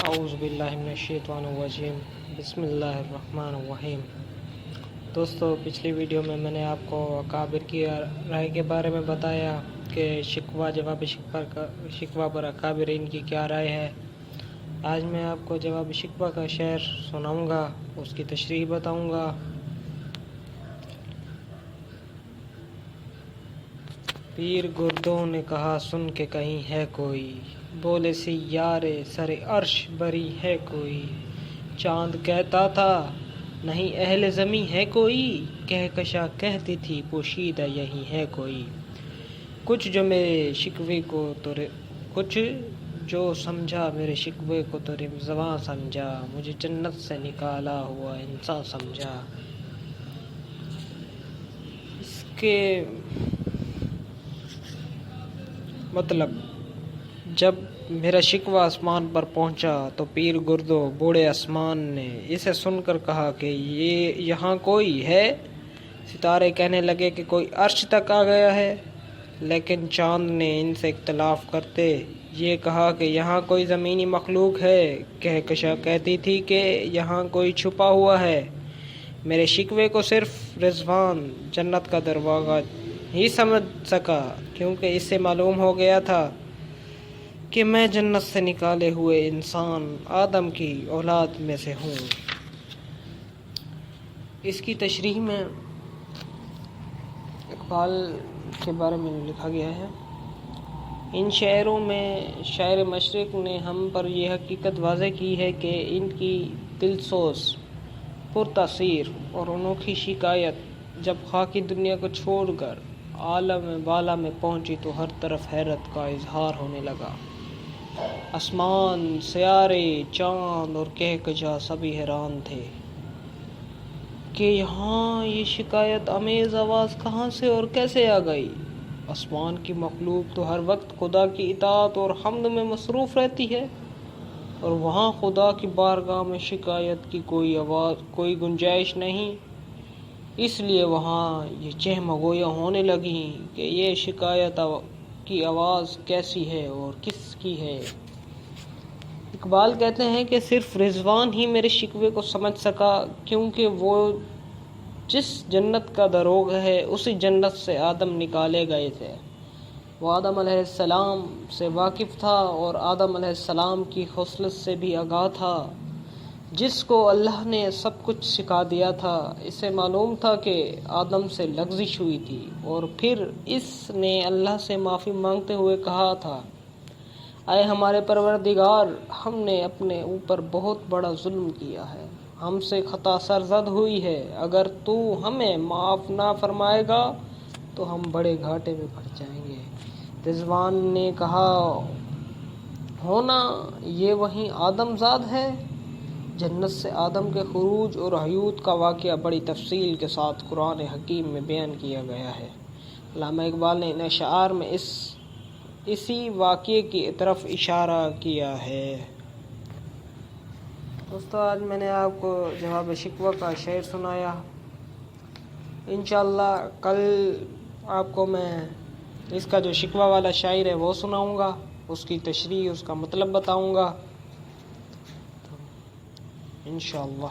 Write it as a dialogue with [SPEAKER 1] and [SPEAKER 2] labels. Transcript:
[SPEAKER 1] اعوذ باللہ من الشیطان الرجیم بسم اللہ الرحمن الرحیم۔ دوستو، پچھلی ویڈیو میں نے آپ کو اکابر کی رائے کے بارے میں بتایا کہ شکوہ پر اکابرین کی کیا رائے ہے۔ آج میں آپ کو جواب شکوہ کا شعر سناؤں گا، اس کی تشریح بتاؤں گا۔ پیر گردوں نے کہا سن کے کہیں ہے کوئی، بولے سیارے سر عرش بری ہے کوئی۔ چاند کہتا تھا نہیں اہل زمیں ہے کوئی، کہکشاں کہتی تھی پوشیدہ یہی ہے کوئی۔ کچھ جو سمجھا میرے شکوے کو تو رضواں سمجھا، مجھے جنت سے نکالا ہوا انسان سمجھا۔ اس کے مطلب، جب میرا شکوہ آسمان پر پہنچا تو پیر گردو بوڑھے آسمان نے اسے سن کر کہا کہ یہاں کوئی ہے۔ ستارے کہنے لگے کہ کوئی عرش تک آ گیا ہے، لیکن چاند نے ان سے اختلاف کرتے یہ کہا کہ یہاں کوئی زمینی مخلوق ہے۔ کہکشاں کہتی تھی کہ یہاں کوئی چھپا ہوا ہے۔ میرے شکوے کو صرف رضوان جنت کا دروازہ ہی سمجھ سکا، کیونکہ اس سے معلوم ہو گیا تھا کہ میں جنت سے نکالے ہوئے انسان آدم کی اولاد میں سے ہوں۔ اس کی تشریح میں اقبال کے بارے میں لکھا گیا ہے۔ ان شعروں میں شاعر مشرق نے ہم پر یہ حقیقت واضح کی ہے کہ ان کی دلسوز، پرتاثیر اور انوکھی شکایت جب خاکی دنیا کو چھوڑ کر عالم بالا میں پہنچی تو ہر طرف حیرت کا اظہار ہونے لگا۔ آسمان، سیارے، چاند اور کہکشاں سبھی حیران تھے کہ یہاں یہ شکایت آمیز آواز کہاں سے اور کیسے آ گئی۔ آسمان کی مخلوق تو ہر وقت خدا کی اطاعت اور حمد میں مصروف رہتی ہے، اور وہاں خدا کی بارگاہ میں شکایت کی کوئی گنجائش نہیں۔ اس لیے وہاں یہ چہمہ گویاں ہونے لگیں کہ یہ شکایت کی آواز کیسی ہے اور کس کی ہے۔ اقبال کہتے ہیں کہ صرف رضوان ہی میرے شکوے کو سمجھ سکا، کیونکہ وہ جس جنت کا داروغ ہے اسی جنت سے آدم نکالے گئے تھے۔ وہ آدم علیہ السلام سے واقف تھا اور آدم علیہ السلام کی خصلت سے بھی آگاہ تھا، جس کو اللہ نے سب کچھ سکھا دیا تھا۔ اسے معلوم تھا کہ آدم سے لغزش ہوئی تھی، اور پھر اس نے اللہ سے معافی مانگتے ہوئے کہا تھا، اے ہمارے پروردگار، ہم نے اپنے اوپر بہت بڑا ظلم کیا ہے، ہم سے خطا سرزد ہوئی ہے، اگر تو ہمیں معاف نہ فرمائے گا تو ہم بڑے گھاٹے میں پڑ جائیں گے۔ رضوان نے کہا، ہونا یہ وہی آدم زاد ہے۔ جنت سے آدم کے خروج اور حیوت کا واقعہ بڑی تفصیل کے ساتھ قرآن حکیم میں بیان کیا گیا ہے۔ علامہ اقبال نے ان اشعار میں اسی واقعے کی طرف اشارہ کیا ہے۔ دوستو، آج میں نے آپ کو جواب شکوہ کا شعر سنایا۔ انشاءاللہ کل آپ کو میں اس کا جو شکوہ والا شاعر ہے وہ سناؤں گا، اس کی تشریح، اس کا مطلب بتاؤں گا انشاءاللہ۔